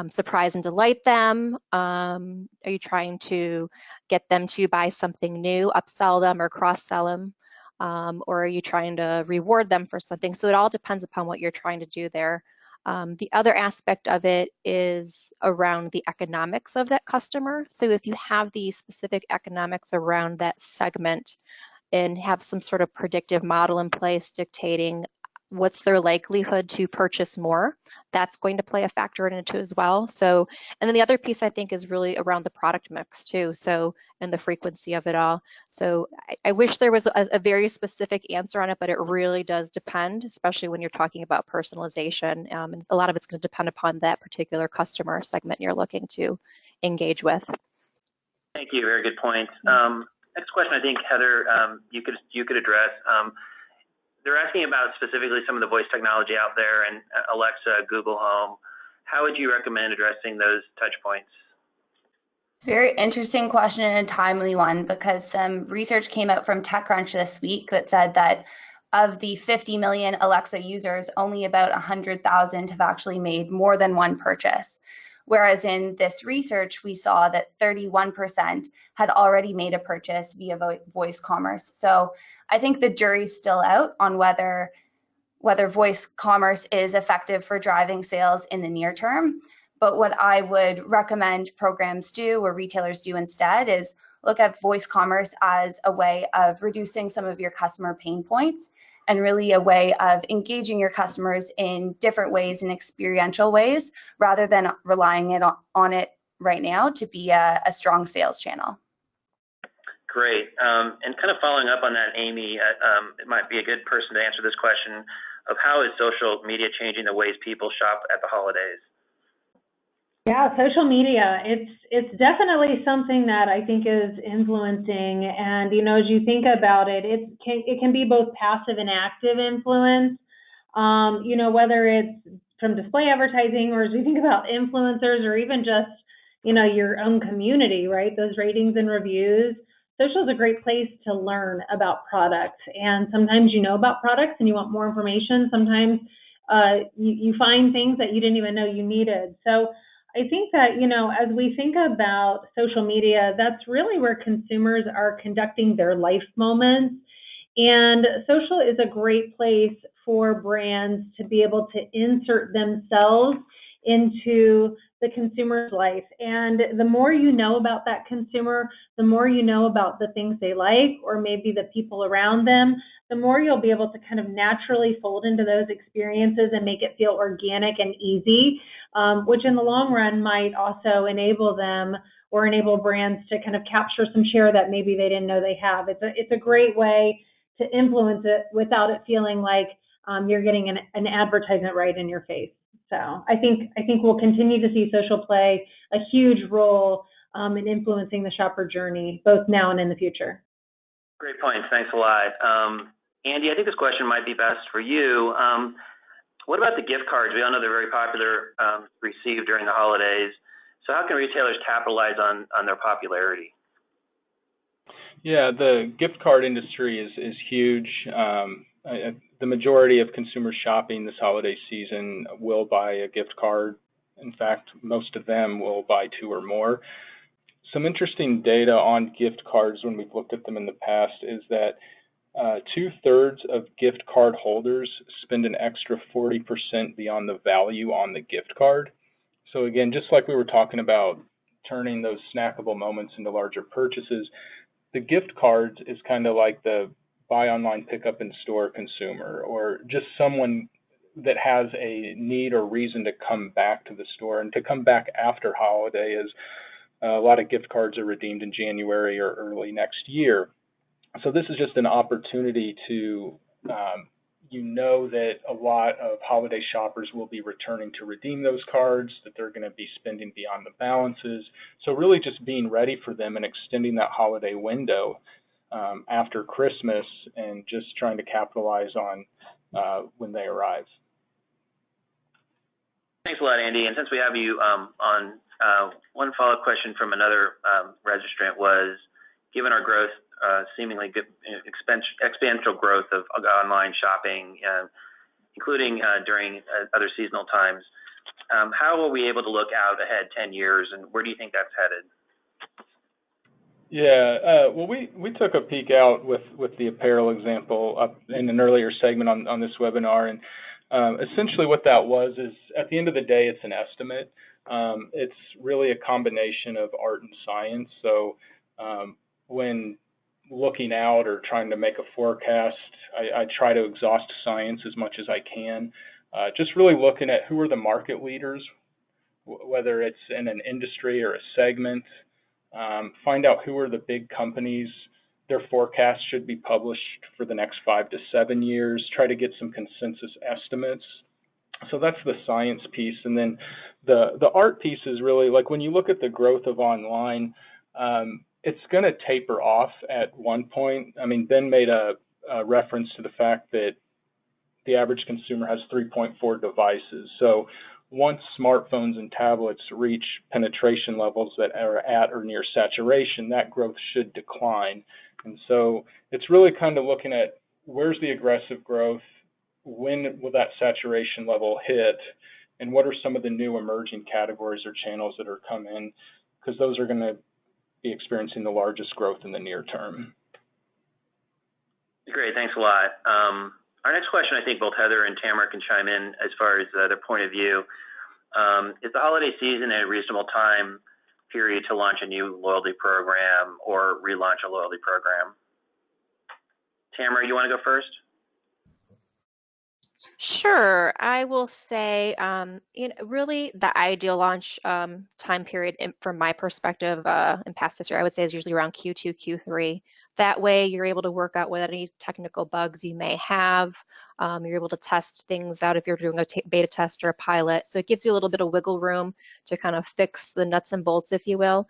surprise and delight them? Are you trying to get them to buy something new, upsell them or cross-sell them? Or are you trying to reward them for something? So it all depends upon what you're trying to do there. The other aspect of it is around the economics of that customer. So if you have the specific economics around that segment and have some sort of predictive model in place dictating what's their likelihood to purchase more, that's going to play a factor in it as well. So, and then the other piece I think is really around the product mix too. So, and the frequency of it all. So I wish there was a very specific answer on it, but it really does depend, especially when you're talking about personalization. And a lot of it's going to depend upon that particular customer segment you're looking to engage with. Thank you. Very good point. Next question, I think, Heather, you could address. They're asking about specifically some of the voice technology out there and Alexa, Google Home. How would you recommend addressing those touch points? Very interesting question and a timely one, because some research came out from TechCrunch this week that said that of the 50 million Alexa users, only about 100,000 have actually made more than one purchase. Whereas in this research, we saw that 31% had already made a purchase via voice commerce. So I think the jury's still out on whether voice commerce is effective for driving sales in the near term. But what I would recommend programs do or retailers do instead is look at voice commerce as a way of reducing some of your customer pain points and really a way of engaging your customers in different ways and experiential ways rather than relying on it right now to be a strong sales channel. Great. And kind of following up on that, Aimee, it might be a good person to answer this question of how is social media changing the ways people shop at the holidays? Yeah, social media, it's definitely something that I think is influencing. And, you know, as you think about it, it can be both passive and active influence, you know, whether it's from display advertising or as we think about influencers or even just, you know, your own community, right? Those ratings and reviews. Social is a great place to learn about products. And sometimes you know about products and you want more information. Sometimes you find things that you didn't even know you needed. So I think that, you know, as we think about social media, that's really where consumers are conducting their life moments. And social is a great place for brands to be able to insert themselves into the consumer's life. And the more you know about that consumer, the more you know about the things they like or maybe the people around them, the more you'll be able to kind of naturally fold into those experiences and make it feel organic and easy, which in the long run might also enable them or enable brands to kind of capture some share that maybe they didn't know they have. It's a great way to influence it without it feeling like you're getting an advertisement right in your face. So I think we'll continue to see social play a huge role in influencing the shopper journey, both now and in the future. Great points. Thanks a lot. Andy, I think this question might be best for you. What about the gift cards? We all know they're very popular, received during the holidays. So how can retailers capitalize on their popularity? Yeah, the gift card industry is huge. The majority of consumers shopping this holiday season will buy a gift card. In fact, most of them will buy 2 or more. Some interesting data on gift cards when we've looked at them in the past is that 2/3 of gift card holders spend an extra 40% beyond the value on the gift card. So again, just like we were talking about turning those snackable moments into larger purchases, the gift cards is kind of like the buy online, pick up in store consumer, or just someone that has a need or reason to come back to the store and to come back after holiday, as a lot of gift cards are redeemed in January or early next year. So this is just an opportunity to you know that a lot of holiday shoppers will be returning to redeem those cards, that they're going to be spending beyond the balances. So really just being ready for them and extending that holiday window after Christmas and just trying to capitalize on when they arrive. Thanks a lot, Andy. And since we have you on, one follow-up question from another registrant was, given our growth, seemingly good exponential growth of online shopping, including during other seasonal times, how are we able to look out ahead 10 years, and where do you think that's headed? Yeah, well, we took a peek out with the apparel example up in an earlier segment on this webinar, and essentially what that was is, at the end of the day, it's an estimate. It's really a combination of art and science. So when looking out or trying to make a forecast, I try to exhaust science as much as I can. Just really looking at who are the market leaders, whether it's in an industry or a segment. Find out who are the big companies. Their forecasts should be published for the next 5 to 7 years. Try to get some consensus estimates. So that's the science piece. And then the art piece is really, like, when you look at the growth of online, it's going to taper off at one point. I mean, Ben made a reference to the fact that the average consumer has 3.4 devices. So once smartphones and tablets reach penetration levels that are at or near saturation, that growth should decline. And so it's really kind of looking at where's the aggressive growth, when will that saturation level hit, and what are some of the new emerging categories or channels that are coming, because those are going to be experiencing the largest growth in the near term. Great, thanks a lot. Our next question, I think both Heather and Tamara can chime in as far as their point of view. Is the holiday season a reasonable time period to launch a new loyalty program or relaunch a loyalty program? Tamara, you want to go first? Sure. I will say, really the ideal launch time period from my perspective in past history, I would say is usually around Q2, Q3. That way you're able to work out what any technical bugs you may have. You're able to test things out if you're doing a beta test or a pilot. So it gives you a little bit of wiggle room to kind of fix the nuts and bolts, if you will,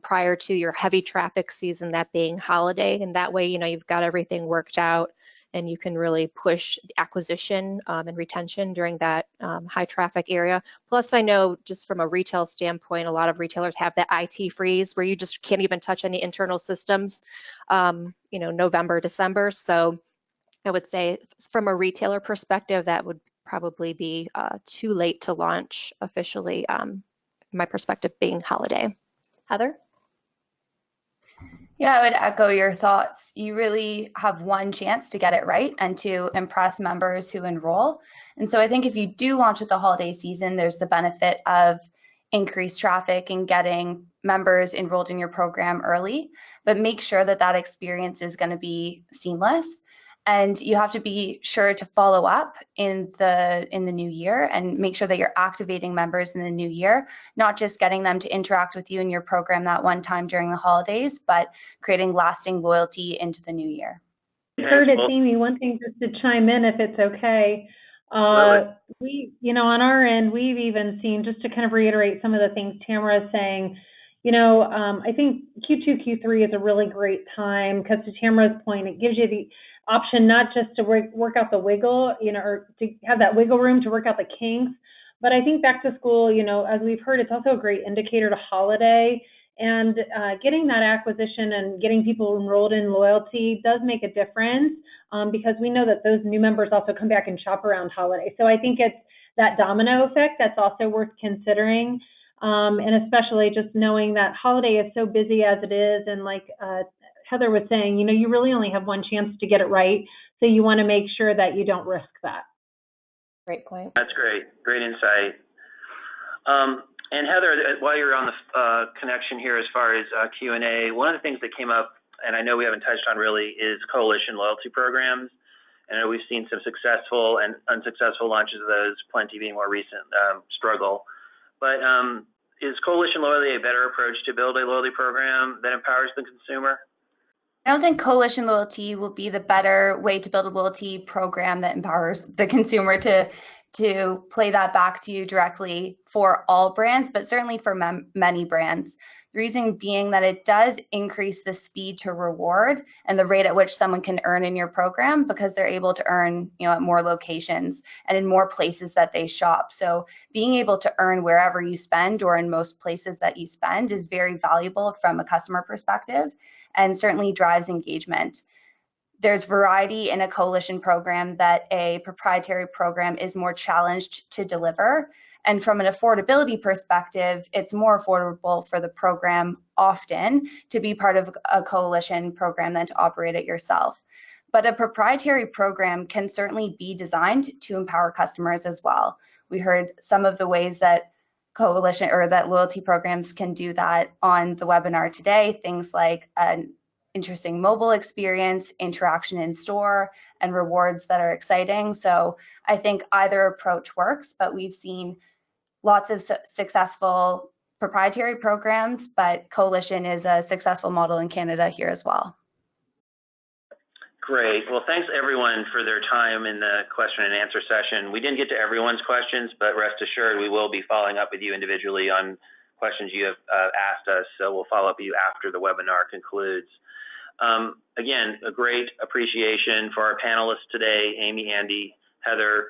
prior to your heavy traffic season, that being holiday. And that way, you've got everything worked out, and you can really push the acquisition and retention during that high traffic area. Plus, I know just from a retail standpoint, a lot of retailers have that IT freeze where you just can't even touch any internal systems, November, December. So I would say from a retailer perspective, that would probably be too late to launch officially, my perspective being holiday. Heather? Yeah, I would echo your thoughts. You really have one chance to get it right and to impress members who enroll. And so I think if you do launch at the holiday season, there's the benefit of increased traffic and getting members enrolled in your program early, but make sure that that experience is going to be seamless. And you have to be sure to follow up in the new year and make sure that you're activating members in the new year, not just getting them to interact with you in your program that one time during the holidays, but creating lasting loyalty into the new year. Kurt, it's Aimee. One thing just to chime in, if it's okay. We, on our end, we've even seen, just to kind of reiterate some of the things Tamara is saying, I think Q2, Q3 is a really great time because, to Tamara's point, it gives you the option not just to work out the wiggle, or to have that wiggle room to work out the kinks, but I think back to school, as we've heard, it's also a great indicator to holiday, and getting that acquisition and getting people enrolled in loyalty does make a difference, because we know that those new members also come back and shop around holiday. So I think it's that domino effect that's also worth considering, and especially just knowing that holiday is so busy as it is, and like Heather was saying, you really only have one chance to get it right, so you want to make sure that you don't risk that. Great point. That's great. Great insight. And Heather, while you're on the connection here as far as Q&A, one of the things that came up, and I know we haven't touched on really, is coalition loyalty programs. And I know we've seen some successful and unsuccessful launches of those, plenty being more recent struggle. But is coalition loyalty a better approach to build a loyalty program that empowers the consumer? I don't think coalition loyalty will be the better way to build a loyalty program that empowers the consumer to play that back to you directly for all brands, but certainly for many brands. The reason being that it does increase the speed to reward and the rate at which someone can earn in your program, because they're able to earn, at more locations and in more places that they shop. So being able to earn wherever you spend or in most places that you spend is very valuable from a customer perspective and certainly drives engagement. There's variety in a coalition program that a proprietary program is more challenged to deliver. And from an affordability perspective, it's more affordable for the program often to be part of a coalition program than to operate it yourself. But a proprietary program can certainly be designed to empower customers as well. We heard some of the ways that coalition or that loyalty programs can do that on the webinar today, things like an interesting mobile experience, interaction in store, and rewards that are exciting. So I think either approach works, but we've seen lots of successful proprietary programs, but coalition is a successful model in Canada here as well. Great. Well, thanks everyone for their time in the question and answer session. We didn't get to everyone's questions, but rest assured we will be following up with you individually on questions you have asked us. So we'll follow up with you after the webinar concludes. Again, a great appreciation for our panelists today, Aimee, Andy, Heather,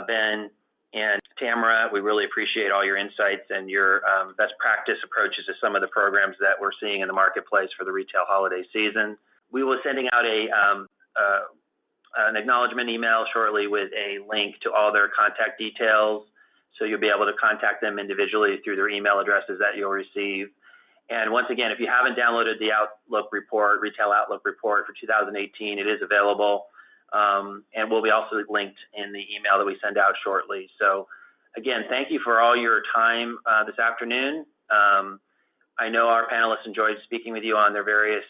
Ben, and Tamara. We really appreciate all your insights and your best practice approaches to some of the programs that we're seeing in the marketplace for the retail holiday season. We will be sending out an acknowledgement email shortly with a link to all their contact details. So you'll be able to contact them individually through their email addresses that you'll receive. And once again, if you haven't downloaded the Outlook report, Retail Outlook report for 2018, it is available. And will be also linked in the email that we send out shortly. So again, thank you for all your time this afternoon. I know our panelists enjoyed speaking with you on their various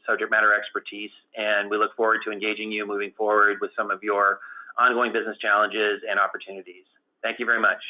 subject matter expertise, and we look forward to engaging you moving forward with some of your ongoing business challenges and opportunities. Thank you very much.